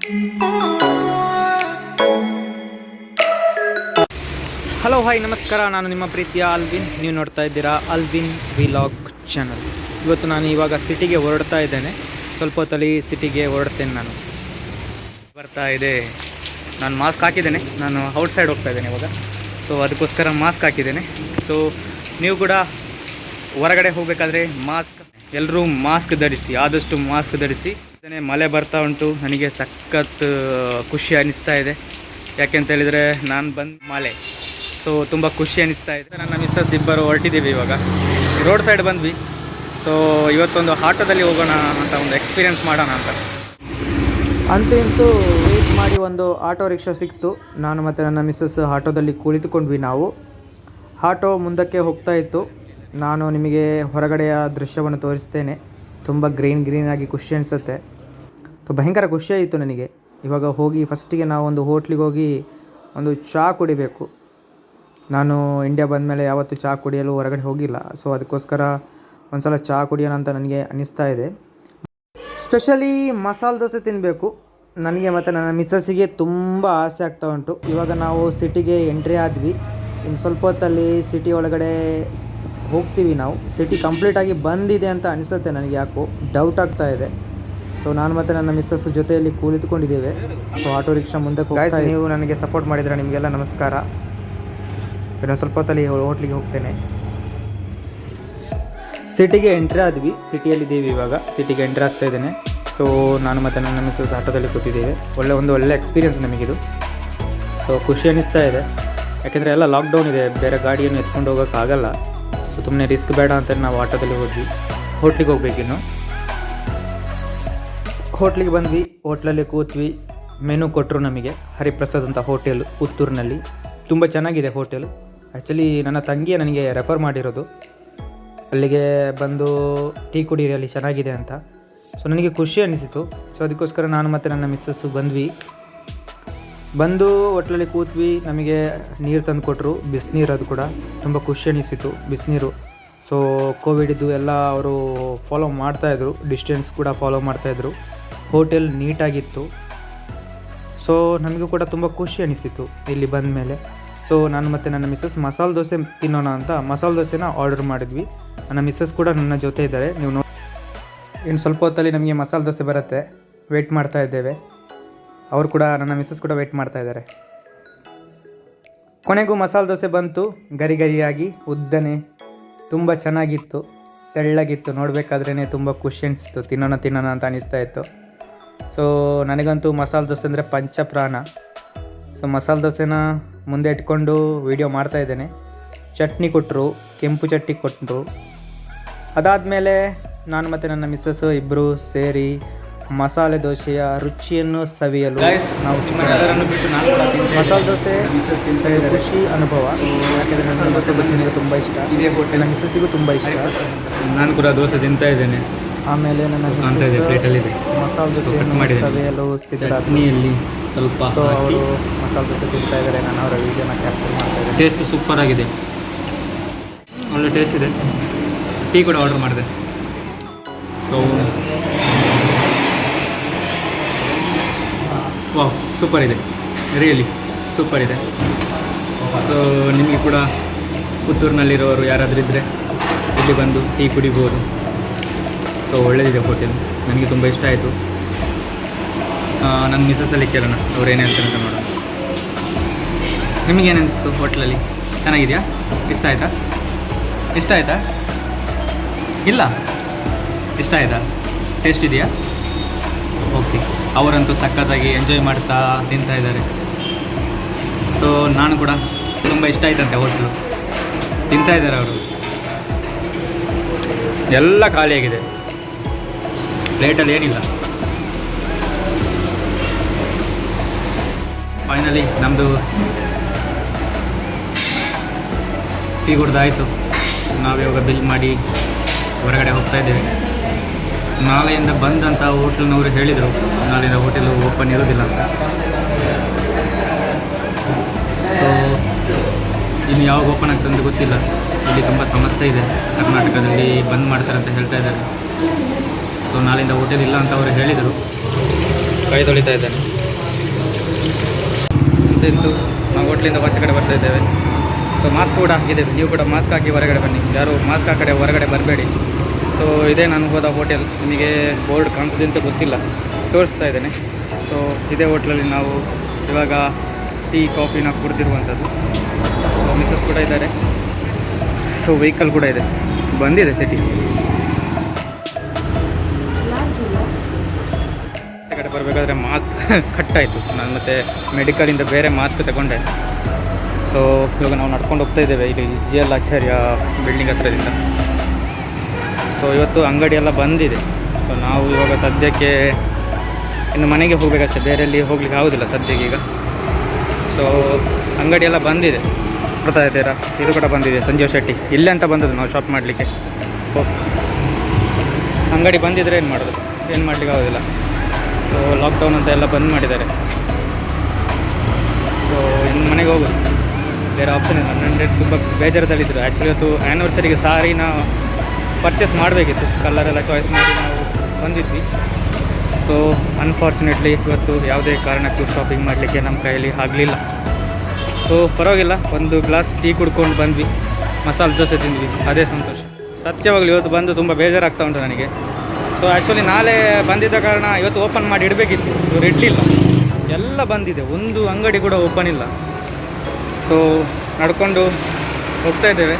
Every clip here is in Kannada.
ಹಲೋ ಹಾಯ್ ನಮಸ್ಕಾರ, ನಾನು ನಿಮ್ಮ ಪ್ರೀತಿಯ ಅಲ್ವಿನ್. ನೀವು ನೋಡ್ತಾ ಇದ್ದೀರಾ ಅಲ್ವಿನ್ ವಿಲಾಗ್ ಚಾನಲ್. ಇವತ್ತು ನಾನು ಇವಾಗ ಸಿಟಿಗೆ ಹೊರಡ್ತಾ ಇದ್ದೇನೆ. ಸ್ವಲ್ಪ ಹೊತ್ತಲ್ಲಿ ಸಿಟಿಗೆ ಹೊರಡ್ತೇನೆ. ನಾನು ಬರ್ತಾ ಇದೆ. ನಾನು ಮಾಸ್ಕ್ ಹಾಕಿದ್ದೇನೆ. ನಾನು ಔಟ್ಸೈಡ್ ಹೋಗ್ತಾ ಇದ್ದೇನೆ ಇವಾಗ. ಸೊ ಅದಕ್ಕೋಸ್ಕರ ಮಾಸ್ಕ್ ಹಾಕಿದ್ದೇನೆ. ಸೊ ನೀವು ಕೂಡ ಹೊರಗಡೆ ಹೋಗಬೇಕಾದ್ರೆ ಎಲ್ಲರೂ ಮಾಸ್ಕ್ ಧರಿಸಿ, ಆದಷ್ಟು ಮಾಸ್ಕ್ ಧರಿಸಿ. ಮಳೆ ಬರ್ತಾ ಉಂಟು. ನನಗೆ ಸಖತ್ ಖುಷಿ ಅನ್ನಿಸ್ತಾ ಇದೆ. ಯಾಕೆಂತ ಹೇಳಿದರೆ ನಾನು ಬಂದು ಮಳೆ, ಸೊ ತುಂಬ ಖುಷಿ ಅನ್ನಿಸ್ತಾ ಇದೆ. ನನ್ನ ಮಿಸ್ಸಸ್ ಇಬ್ಬರು ಹೊರಟಿದ್ದೀವಿ. ಇವಾಗ ರೋಡ್ ಸೈಡ್ ಬಂದ್ವಿ. ಸೊ ಇವತ್ತೊಂದು ಆಟೋದಲ್ಲಿ ಹೋಗೋಣ ಅಂತ, ಒಂದು ಎಕ್ಸ್ಪೀರಿಯೆನ್ಸ್ ಮಾಡೋಣ ಅಂತ. ಅಂತೂ ವೆಯ್ಟ್ ಮಾಡಿ ಒಂದು ಆಟೋ ರಿಕ್ಷಾ ಸಿಕ್ತು. ನಾನು ಮತ್ತು ನನ್ನ ಮಿಸ್ಸಸ್ ಆಟೋದಲ್ಲಿ ಕುಳಿತುಕೊಂಡ್ವಿ. ನಾವು ಆಟೋ ಮುಂದಕ್ಕೆ ಹೋಗ್ತಾ ಇತ್ತು. ನಾನು ನಿಮಗೆ ಹೊರಗಡೆಯ ದೃಶ್ಯವನ್ನು ತೋರಿಸ್ತೇನೆ. ತುಂಬ ಗ್ರೀನ್ ಆಗಿ ಖುಷಿ ಅನಿಸುತ್ತೆ. ಭಯಂಕರ ಖುಷಿಯಾಯಿತು ನನಗೆ. ಇವಾಗ ಹೋಗಿ ಫಸ್ಟಿಗೆ ನಾವು ಒಂದು ಹೋಟ್ಲಿಗೆ ಹೋಗಿ ಒಂದು ಚಹಾ ಕುಡಿಬೇಕು. ನಾನು ಇಂಡಿಯಾ ಬಂದಮೇಲೆ ಯಾವತ್ತೂ ಚಹಾ ಕುಡಿಯಲು ಹೊರಗಡೆ ಹೋಗಿಲ್ಲ. ಸೊ ಅದಕ್ಕೋಸ್ಕರ ಒಂದು ಸಲ ಚಹಾ ಕುಡಿಯೋಣ ಅಂತ ನನಗೆ ಅನ್ನಿಸ್ತಾ ಇದೆ. ಸ್ಪೆಷಲಿ ಮಸಾಲೆ ದೋಸೆ ತಿನ್ನಬೇಕು. ನನಗೆ ಮತ್ತು ನನ್ನ ಮಿಸ್ಸಸ್ಸಿಗೆ ತುಂಬ ಆಸೆ ಆಗ್ತಾ ಉಂಟು. ಇವಾಗ ನಾವು ಸಿಟಿಗೆ ಎಂಟ್ರಿ ಆದ್ವಿ. ಇನ್ನು ಸ್ವಲ್ಪ ಹೊತ್ತಲ್ಲಿ ಸಿಟಿ ಒಳಗಡೆ ಹೋಗ್ತೀವಿ. ನಾವು ಸಿಟಿ ಕಂಪ್ಲೀಟಾಗಿ ಬಂದಿದೆ ಅಂತ ಅನಿಸುತ್ತೆ ನನಗೆ. ಯಾಕೋ ಡೌಟ್ ಆಗ್ತಾ ಇದೆ. ಸೊ ನಾನು ಮತ್ತು ನನ್ನ ಮಿಸ್ಸಸ್ ಜೊತೆಯಲ್ಲಿ ಕುಳಿತುಕೊಂಡಿದ್ದೇವೆ. ಸೊ ಆಟೋ ರಿಕ್ಷಾ ಮುಂದಕ್ಕೆ ಹೋಗ್ತಾ. ನೀವು ನನಗೆ ಸಪೋರ್ಟ್ ಮಾಡಿದರೆ ನಿಮಗೆಲ್ಲ ನಮಸ್ಕಾರ. ಇನ್ನೊಂದು ಸ್ವಲ್ಪ ಹೊತ್ತಲ್ಲಿ ಹೋಟ್ಲಿಗೆ ಹೋಗ್ತೇನೆ. ಸಿಟಿಗೆ ಎಂಟ್ರಿ ಆದ್ವಿ. ಸಿಟಿಯಲ್ಲಿದ್ದೀವಿ ಇವಾಗ. ಸಿಟಿಗೆ ಎಂಟ್ರಿ ಆಗ್ತಾ ಇದ್ದೇನೆ. ಸೊ ನಾನು ಮತ್ತು ನನ್ನ ಮಿಸ್ಸಸ್ ಆಟೋದಲ್ಲಿ ಕೂತಿದ್ದೇವೆ. ಒಳ್ಳೆ ಎಕ್ಸ್ಪೀರಿಯೆನ್ಸ್ ನಮಗಿದು. ಸೊ ಖುಷಿ ಅನ್ನಿಸ್ತಾ ಇದೆ. ಯಾಕೆಂದರೆ ಎಲ್ಲ ಲಾಕ್ಡೌನ್ ಇದೆ, ಬೇರೆ ಗಾಡಿಯನ್ನು ಎತ್ಕೊಂಡು ಹೋಗೋಕ್ಕಾಗಲ್ಲ. ಸೊ ಸುಮ್ಮನೆ ರಿಸ್ಕ್ ಬೇಡ ಅಂತ ನಾವು ಆಟೋದಲ್ಲಿ ಹೋದ್ವಿ. ಹೋಟ್ಲಿಗೆ ಹೋಗ್ಬೇಕಿನ್ನು. ಹೋಟ್ಲಿಗೆ ಬಂದ್ವಿ. ಹೋಟ್ಲಲ್ಲಿ ಕೂತ್ವಿ. ಮೆನು ಕೊಟ್ಟರು ನಮಗೆ. ಹರಿಪ್ರಸಾದ್ ಅಂತ ಹೋಟೆಲ್, ಪುತ್ತೂರಿನಲ್ಲಿ. ತುಂಬ ಚೆನ್ನಾಗಿದೆ ಹೋಟೆಲು. ಆ್ಯಕ್ಚುಲಿ ನನ್ನ ತಂಗಿಯೇ ನನಗೆ ರೆಫರ್ ಮಾಡಿರೋದು. ಅಲ್ಲಿಗೆ ಬಂದು ಟೀ ಕುಡೀರಿ, ಅಲ್ಲಿ ಚೆನ್ನಾಗಿದೆ ಅಂತ. ಸೊ ನನಗೆ ಖುಷಿ ಅನಿಸಿತು. ಸೊ ಅದಕ್ಕೋಸ್ಕರ ನಾನು ಮತ್ತು ನನ್ನ ಮಿಸ್ಸಸ್ಸು ಬಂದು ಹೋಟ್ಲಲ್ಲಿ ಕೂತ್ವಿ. ನಮಗೆ ನೀರು ತಂದು ಕೊಟ್ಟರು, ಬಿಸಿನೀರು. ಅದು ಕೂಡ ತುಂಬ ಖುಷಿ ಅನಿಸಿತು, ಬಿಸಿನೀರು. ಸೊ ಕೋವಿಡಿದ್ದು ಎಲ್ಲ ಅವರು ಫಾಲೋ ಮಾಡ್ತಾಯಿದ್ರು, ಡಿಸ್ಟೆನ್ಸ್ ಕೂಡ ಫಾಲೋ ಮಾಡ್ತಾಯಿದ್ರು. ಹೋಟೆಲ್ ನೀಟಾಗಿತ್ತು. ಸೊ ನಮಗೂ ಕೂಡ ತುಂಬ ಖುಷಿ ಅನಿಸಿತು ಇಲ್ಲಿ ಬಂದ ಮೇಲೆ. ಸೊ ನಾನು ಮತ್ತು ನನ್ನ ಮಿಸ್ಸಸ್ ಮಸಾಲೆ ದೋಸೆ ತಿನ್ನೋಣ ಅಂತ ಮಸಾಲೆ ದೋಸೆನ ಆರ್ಡರ್ ಮಾಡಿದ್ವಿ. ನನ್ನ ಮಿಸ್ಸಸ್ ಕೂಡ ನನ್ನ ಜೊತೆ ಇದ್ದಾರೆ. ನೀವು ಇನ್ನು ಸ್ವಲ್ಪ ಹೊತ್ತಲ್ಲಿ ನಮಗೆ ಮಸಾಲೆ ದೋಸೆ ಬರುತ್ತೆ. ವೆಯ್ಟ್ ಮಾಡ್ತಾ ಇದ್ದೇವೆ. ಅವರು ಕೂಡ, ನನ್ನ ಮಿಸ್ಸಸ್ ಕೂಡ ವೆಯ್ಟ್ ಮಾಡ್ತಾ ಇದ್ದಾರೆ. ಕೊನೆಗೂ ಮಸಾಲೆ ದೋಸೆ ಬಂತು. ಗರಿಯಾಗಿ ಉದ್ದನೆ, ತುಂಬ ಚೆನ್ನಾಗಿತ್ತು, ತೆಳ್ಳಗಿತ್ತು. ನೋಡಬೇಕಾದ್ರೇ ತುಂಬ ಖುಷಿ ಅನಿಸ್ತು. ತಿನ್ನೋಣ ಅಂತ ಅನಿಸ್ತಾ ಇತ್ತು. ಸೊ ನನಗಂತೂ ಮಸಾಲೆ ದೋಸೆ ಅಂದರೆ ಪಂಚಪ್ರಾಣ. ಸೊ ಮಸಾಲೆ ದೋಸೆನ ಮುಂದೆ ಇಟ್ಕೊಂಡು ವೀಡಿಯೋ ಮಾಡ್ತಾಯಿದ್ದೇನೆ. ಚಟ್ನಿ ಕೊಟ್ಟರು, ಕೆಂಪು ಚಟ್ನಿ ಕೊಟ್ಟರು. ಅದಾದಮೇಲೆ ನಾನು ಮತ್ತು ನನ್ನ ಮಿಸ್ಸಸ್ಸು ಇಬ್ಬರು ಸೇರಿ ಮಸಾಲೆ ದೋಸೆಯ ರುಚಿಯನ್ನು ಸವಿಯಲು ನಾವು ಮಸಾಲೆ ದೋಸೆ ಖುಷಿ ಅನುಭವ. ಯಾಕೆಂದರೆ ನನ್ನ ದೋಸೆ ನನಗೆ ತುಂಬ ಇಷ್ಟ. ಇದೇ ಹೋಟೆಲ್ ನನ್ನ ಮಿಸ್ಸಸ್ಸಿಗೂ ತುಂಬ ಇಷ್ಟ. ನಾನು ಕೂಡ ದೋಸೆ ತಿಂತಾ ಇದ್ದೇನೆ. ಆಮೇಲೆ ನನ್ನ ಪ್ಲೇಟಲ್ಲಿದೆ ಮಸಾಲೆ ದೋಸೆ ಸವಿಯಲು ಚಟ್ನಿಯಲ್ಲಿ ಸ್ವಲ್ಪ ಅವರು ಮಸಾಲೆ ದೋಸೆ ತಿಂತಾ ಇದ್ದಾರೆ. ನಾನು ಅವರ ವೀಡಿಯೋನ ಕ್ಯಾಪ್ಚರ್ ಮಾಡ್ತಾ ಇದ್ದೇನೆ. ಟೇಸ್ಟ್ ಸೂಪರ್ ಆಗಿದೆ, ಒಳ್ಳೆ ಟೇಸ್ಟ್ ಇದೆ. ಟೀ ಕೂಡ ಆರ್ಡರ್ ಮಾಡಿದೆ. ಸೊ ವಾವ್, ಸೂಪರ್ ಇದೆ, ರಿಯಲಿ ಸೂಪರ್ ಇದೆ. ಸೊ ನಿಮಗೆ ಕೂಡ ಪುತ್ತೂರಿನಲ್ಲಿರೋರು ಯಾರಾದರೂ ಇದ್ದರೆ ಇಲ್ಲಿ ಬಂದು ಟೀ ಕುಡಿಬೋದು. ಸೊ ಒಳ್ಳೆಯದಿದೆ ಹೋಟೆಲ್, ನನಗೆ ತುಂಬ ಇಷ್ಟ ಆಯಿತು. ನನ್ನ ಮಿಸ್ಸಸ್ಸಲ್ಲಿ ಕೇಳೋಣ ಅವ್ರು ಏನೇ ಹೇಳ್ತಾರೆ ಅಂತ ನೋಡೋಣ. ನಿಮಗೇನು ಅನಿಸ್ತು ಹೋಟ್ಲಲ್ಲಿ? ಚೆನ್ನಾಗಿದೆಯಾ? ಇಷ್ಟ ಆಯಿತಾ? ಇಲ್ಲ, ಇಷ್ಟ ಆಯಿತಾ? ಟೇಸ್ಟ್ ಇದೆಯಾ? ಓಕೆ. ಅವರಂತೂ ಸಖತ್ತಾಗಿ ಎಂಜಾಯ್ ಮಾಡ್ತಾ ತಿಂತಾ ಇದ್ದಾರೆ. ಸೊ ನಾನು ಕೂಡ ತುಂಬ ಇಷ್ಟ ಆಯ್ತಂತೆ ಹೋಟ್ಲು. ತಿಂತಾ ಇದ್ದಾರೆ ಅವರು. ಎಲ್ಲ ಖಾಲಿಯಾಗಿದೆ, ಪ್ಲೇಟಲ್ಲಿ ಏನಿಲ್ಲ. ಫೈನಲಿ ನಮ್ಮದು ಟೀ ಕುಡ್ದಾಯಿತು. ನಾವು ಇವಾಗ ಬಿಲ್ ಮಾಡಿ ಹೊರಗಡೆ ಹೋಗ್ತಾ ಇದ್ದೇವೆ. ನಾಳೆಯಿಂದ ಬಂದಂಥ ಹೋಟ್ಲಿನವರು ಹೇಳಿದರು ನಾಳೆಯಿಂದ ಹೋಟೆಲು ಓಪನ್ ಇರೋದಿಲ್ಲ ಅಂತ. ಸೊ ಇನ್ನು ಯಾವಾಗ ಓಪನ್ ಆಗ್ತದೆ ಅಂತ ಗೊತ್ತಿಲ್ಲ. ಇಲ್ಲಿ ತುಂಬ ಸಮಸ್ಯೆ ಇದೆ, ಕರ್ನಾಟಕದಲ್ಲಿ ಬಂದ್ ಮಾಡ್ತಾರೆ ಅಂತ ಹೇಳ್ತಾ ಇದ್ದಾರೆ. ಸೊ ನಾಳೆಯಿಂದ ಹೋಟೆಲ್ ಇಲ್ಲ ಅಂತ ಅವರು ಹೇಳಿದರು. ಕೈ ತೊಳಿತಾ ಇದ್ದಾನೆ. ಇಂತಿಂತು ನಾವು ಹೋಟ್ಲಿಂದ ಆಚೆ ಕಡೆ ಬರ್ತಾ ಇದ್ದೇವೆ. ಸೊ ಮಾಸ್ಕ್ ಕೂಡ ಹಾಕಿದೆ, ನೀವು ಕೂಡ ಮಾಸ್ಕ್ ಹಾಕಿ ಹೊರಗಡೆ ಬನ್ನಿ, ಯಾರು ಮಾಸ್ಕ್ ಹಾಕಡೆ ಹೊರಗಡೆ ಬರಬೇಡಿ. ಸೊ ಇದೇ ನಾನು ಹೋದ ಹೋಟೆಲ್, ನಿಮಗೆ ಬೋರ್ಡ್ ಕಾಣ್ತದೆ ಅಂತ ಗೊತ್ತಿಲ್ಲ, ತೋರಿಸ್ತಾ ಇದ್ದೇನೆ. ಸೊ ಇದೇ ಹೋಟ್ಲಲ್ಲಿ ನಾವು ಇವಾಗ ಟೀ ಕಾಫಿನ ಕುಡ್ದಿರುವಂಥದ್ದು. ಸೊ ಮಿಸಸ್ ಕೂಡ ಇದ್ದಾರೆ. ಸೊ ವೆಹಿಕಲ್ ಕೂಡ ಇದೆ, ಬಂದಿದೆ ಸಿಟಿ. ಈ ಕಡೆ ಬರಬೇಕಾದ್ರೆ ಮಾಸ್ಕ್ ಕಟ್ಟಾಯಿತು, ನಾನು ಮತ್ತು ಮೆಡಿಕಲಿಂದ ಬೇರೆ ಮಾಸ್ಕ್ ತಗೊಂಡೆ. ಸೊ ಇವಾಗ ನಾವು ನಡ್ಕೊಂಡು ಹೋಗ್ತಾ ಇದ್ದೇವೆ ಇಲ್ಲಿ GL ಆಚಾರ್ಯ ಬಿಲ್ಡಿಂಗ್ ಹತ್ರದಿಂದ. ಸೊ ಇವತ್ತು ಅಂಗಡಿ ಎಲ್ಲ ಬಂದಿದೆ. ಸೊ ನಾವು ಇವಾಗ ಸದ್ಯಕ್ಕೆ ಇನ್ನು ಮನೆಗೆ ಹೋಗಬೇಕಷ್ಟೇ, ಬೇರೆ ಎಲ್ಲಿ ಹೋಗ್ಲಿಕ್ಕೆ ಆಗೋದಿಲ್ಲ ಸದ್ಯಕ್ಕೆ ಈಗ. ಸೊ ಅಂಗಡಿ ಎಲ್ಲ ಬಂದಿದೆ, ಬರ್ತಾ ಇದ್ದೀರಾ? ಇದು ಕೂಡ ಬಂದಿದೆ, ಸಂಜೀವ್ ಶೆಟ್ಟಿ ಇಲ್ಲೇ ಅಂತ ಬಂದದ್ದು ನಾವು ಶಾಪ್ ಮಾಡಲಿಕ್ಕೆ. ಅಂಗಡಿ ಬಂದಿದ್ರೆ ಏನು ಮಾಡೋದು, ಏನು ಮಾಡಲಿಕ್ಕೆ ಆಗೋದಿಲ್ಲ. ಸೊ ಲಾಕ್ಡೌನ್ ಅಂತ ಎಲ್ಲ ಬಂದ್ ಮಾಡಿದ್ದಾರೆ. ಸೊ ಇನ್ನು ಮನೆಗೆ ಹೋಗೋದು, ಬೇರೆ ಆಪ್ಷನ್ ಇಲ್ಲ. ನನ್ನ ತುಂಬ ಬೇಜಾರದಲ್ಲಿದ್ದರು. ಆ್ಯಕ್ಚುಲಿ ಇವತ್ತು ಆ್ಯನಿವರ್ಸರಿಗೆ ಸಾರಿನ ಪರ್ಚೇಸ್ ಮಾಡಬೇಕಿತ್ತು, ಕಲರೆಲ್ಲ ಚಾಯ್ಸ್ ಮಾಡಿ ನಾವು ಬಂದಿದ್ವಿ. ಸೊ ಅನ್ಫಾರ್ಚುನೇಟ್ಲಿ ಇವತ್ತು ಯಾವುದೇ ಕಾರಣಕ್ಕೂ ಶಾಪಿಂಗ್ ಮಾಡಲಿಕ್ಕೆ ನಮ್ಮ ಕೈಯಲ್ಲಿ ಆಗಲಿಲ್ಲ. ಸೊ ಪರವಾಗಿಲ್ಲ, ಒಂದು ಗ್ಲಾಸ್ ಟೀ ಕುಡ್ಕೊಂಡು ಬಂದ್ವಿ, ಮಸಾಲೆ ದೋಸೆ ತಿಂದ್ವಿ, ಅದೇ ಸಂತೋಷ. ಸತ್ಯವಾಗಲಿ ಇವತ್ತು ಬಂದು ತುಂಬ ಬೇಜಾರಾಗ್ತಾ ಉಂಟು ನನಗೆ. ಸೊ ಆ್ಯಕ್ಚುಲಿ ನಾಳೆ ಬಂದಿದ್ದ ಕಾರಣ ಇವತ್ತು ಓಪನ್ ಮಾಡಿ ಇಡಬೇಕಿತ್ತು, ಇವರು ಇಡಲಿಲ್ಲ. ಎಲ್ಲ ಬಂದಿದೆ, ಒಂದು ಅಂಗಡಿ ಕೂಡ ಓಪನ್ ಇಲ್ಲ. ಸೊ ನಡ್ಕೊಂಡು ಹೋಗ್ತಾ ಇದ್ದೇವೆ.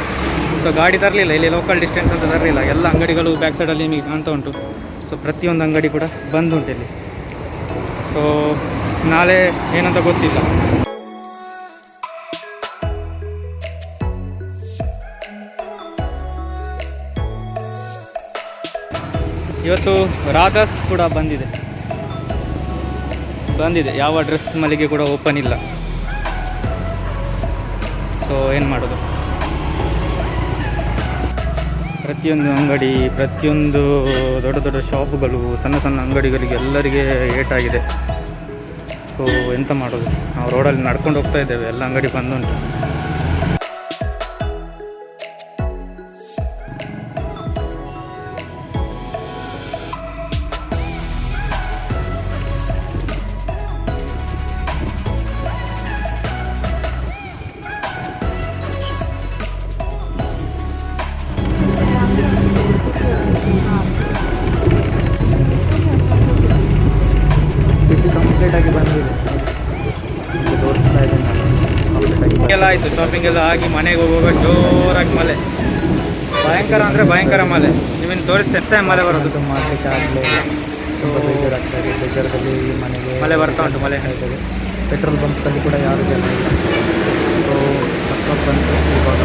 ಸೊ ಗಾಡಿ ತರಲಿಲ್ಲ, ಇಲ್ಲಿ ಲೋಕಲ್ ಡಿಸ್ಟೆನ್ಸ್ ಅಂತ ತರಲಿಲ್ಲ. ಎಲ್ಲ ಅಂಗಡಿಗಳು ಬ್ಯಾಕ್ ಸೈಡಲ್ಲಿ ನಿಮಗೆ ಕಾಣ್ತಾ ಉಂಟು. ಸೊ ಪ್ರತಿಯೊಂದು ಅಂಗಡಿ ಕೂಡ ಬಂದ್ ಉಂಟು ಇಲ್ಲಿ. ಸೊ ನಾಳೆ ಏನಂತ ಗೊತ್ತಿಲ್ಲ. ಇವತ್ತು ರಾಧಾಸ್ ಕೂಡ ಬಂದಿದೆ, ಯಾವ ಡ್ರೆಸ್ ಮಳಿಗೆ ಕೂಡ ಓಪನ್ ಇಲ್ಲ. ಸೊ ಏನು ಮಾಡೋದು, ಪ್ರತಿಯೊಂದು ಅಂಗಡಿ, ಪ್ರತಿಯೊಂದು ದೊಡ್ಡ ದೊಡ್ಡ ಶಾಪುಗಳು, ಸಣ್ಣ ಸಣ್ಣ ಅಂಗಡಿಗಳಿಗೆ ಎಲ್ಲರಿಗೆ ಏಟಾಗಿದೆ. ಸೊ ಎಂತ ಮಾಡೋದು, ನಾವು ರೋಡಲ್ಲಿ ನಡ್ಕೊಂಡು ಹೋಗ್ತಾ ಇದ್ದೇವೆ, ಎಲ್ಲ ಅಂಗಡಿ ಬಂದುಂಟು. ಸಿಟಿ ಕಂಪ್ಲೀಟ್ ಆಗಿ ಬಂದಿದೆ, ತೋರಿಸ್ತಾ ಇದ್ದೇನೆ. ಎಲ್ಲ ಆಯಿತು, ಶಾಪಿಂಗ್ ಎಲ್ಲ ಆಗಿ ಮನೆಗೆ ಹೋಗುವಾಗ ಜೋರಾಗಿ ಮಳೆ, ಭಯಂಕರ ಅಂದರೆ ಭಯಂಕರ ಮಳೆ. ನೀವೇನು ತೋರಿಸ್ತೇನೆ, ಮಳೆ ಬರೋದು ಮಾಡಲಿಕ್ಕೆ ಆಗಲೇ ಬೇಜಾರಾಗ್ತಾಯಿದೆ. ಬೇಜಾರದಲ್ಲಿ ಮಳೆ ಬರ್ತಾ ಉಂಟು, ಮಳೆ ಆಗ್ತದೆ. ಪೆಟ್ರೋಲ್ ಬಂಕ್ಸಲ್ಲಿ ಕೂಡ ಯಾರು ಜನ ಇಲ್ಲ. ಸೊ ಬಸ್ ಸ್ಟಾಪ್ ಬಂತು, ಇವಾಗ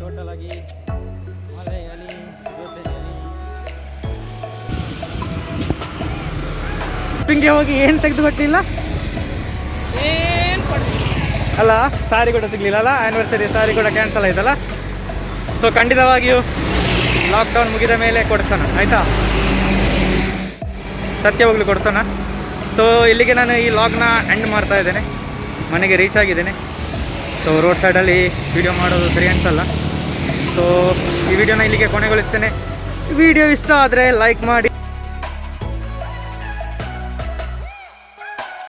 ಟೋಟಲ್ ಆಗಿ ಮಳೆಯಲ್ಲಿ ಜೊತೆಯಲ್ಲಿ ಶಾಪಿಂಗ್ಗೆ ಹೋಗಿ ಏನು ತೆಗೆದು ಕೊಟ್ಟಿಲ್ಲ ಅಲ್ಲ, ಸಾರಿ ಕೂಡ ಸಿಗಲಿಲ್ಲ ಅಲ್ಲ, ಆ್ಯನಿವರ್ಸರಿ ಸಾರಿ ಕೂಡ ಕ್ಯಾನ್ಸಲ್ ಆಯ್ತಲ್ಲ. ಸೊ ಖಂಡಿತವಾಗಿಯೂ ಲಾಕ್ಡೌನ್ ಮುಗಿದ ಮೇಲೆ ಕೊಡಿಸೋಣ, ಆಯಿತಾ? ಸತ್ಯವಾಗ್ಲೂ ಕೊಡಿಸೋಣ. ಸೊ ಇಲ್ಲಿಗೆ ನಾನು ಈ ಲಾಗ್ನ ಎಂಡ್ ಮಾಡ್ತಾ ಇದ್ದೇನೆ, ಮನೆಗೆ ರೀಚ್ ಆಗಿದ್ದೇನೆ. ಸೊ ರೋಡ್ ಸೈಡಲ್ಲಿ ವಿಡಿಯೋ ಮಾಡೋದು ಸರಿ ಅನಿಸಲ್ಲ. ಸೊ ಈ ವಿಡಿಯೋನ ಇಲ್ಲಿಗೆ ಕೊನೆಗೊಳಿಸ್ತೇನೆ. ವಿಡಿಯೋ ಇಷ್ಟ ಆದರೆ ಲೈಕ್ ಮಾಡಿ.